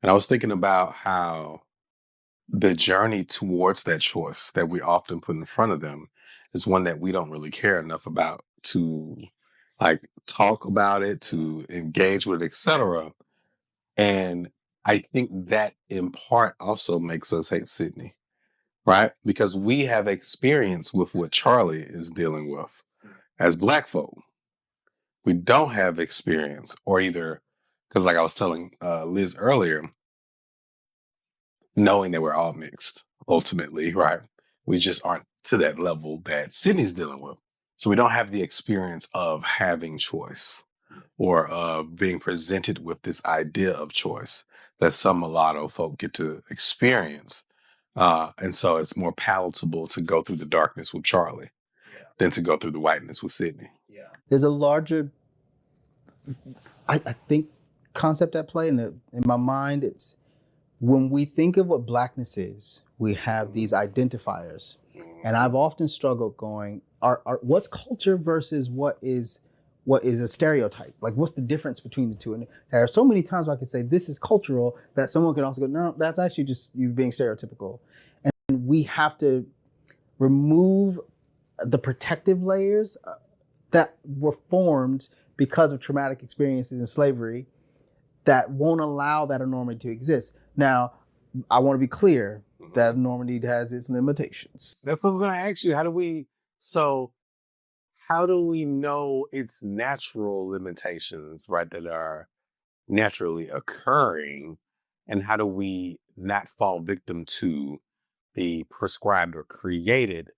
And I was thinking about how the journey towards that choice that we often put in front of them is one that we don't really care enough about to like talk about it, to engage with it, etc. And I think that in part also makes us hate Sydney, right? Because we have experience with what Charlie is dealing with as Black folk. We don't have experience, or either because, like I was telling Liz earlier, knowing that we're all mixed ultimately, right? We just aren't to that level that Sydney's dealing with. So we don't have the experience of having choice or of being presented with this idea of choice that some mulatto folk get to experience. And so it's more palatable to go through the darkness with Charlie than to go through the whiteness with Sydney. Yeah. There's a larger, I think, concept at play in my mind. It's when we think of what Blackness is, we have these identifiers. And I've often struggled going, what's culture versus what is a stereotype? Like, what's the difference between the two? And there are so many times where I could say this is cultural that someone can also go, no, that's actually just you being stereotypical. And we have to remove the protective layers that were formed because of traumatic experiences in slavery that won't allow that enormity to exist. Now, I want to be clear that enormity has its limitations. That's what I was going to ask you. How do we know its natural limitations, right, that are naturally occurring? And how do we not fall victim to the prescribed or created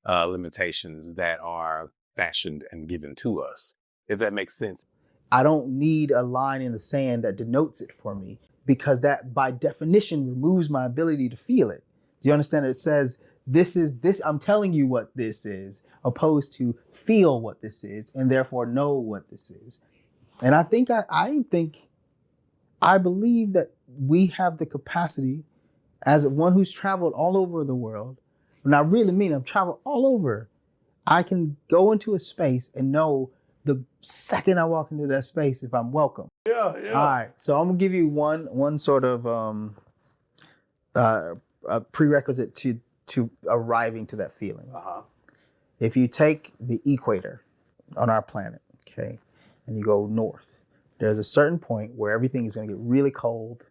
limitations that are fashioned and given to us, if that makes sense? I don't need a line in the sand that denotes it for me, because that by definition removes my ability to feel it. Do you understand? It says, this is this, I'm telling you what this is, opposed to feel what this is and therefore know what this is. And I believe that we have the capacity, as one who's traveled all over the world, and I really mean I've traveled all over, I can go into a space and know the second I walk into that space if I'm welcome. Yeah. All right, so I'm gonna give you one sort of a prerequisite to arriving to that feeling. If you take the equator on our planet, okay, and you go north, there's a certain point where everything is going to get really cold.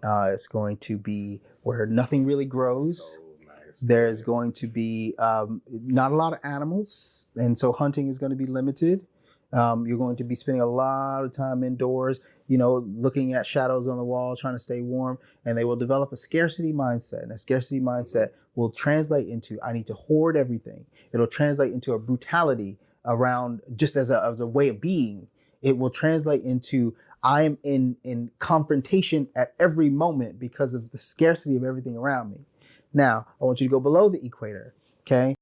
It's going to be where nothing really grows. So nice. There's going to be not a lot of animals, and so hunting is going to be limited. You're going to be spending a lot of time indoors, looking at shadows on the wall, trying to stay warm, and they will develop a scarcity mindset. And a scarcity mindset will translate into, I need to hoard everything. It'll translate into a brutality around just as a way of being. It will translate into, I am in confrontation at every moment because of the scarcity of everything around me. Now, I want you to go below the equator, okay?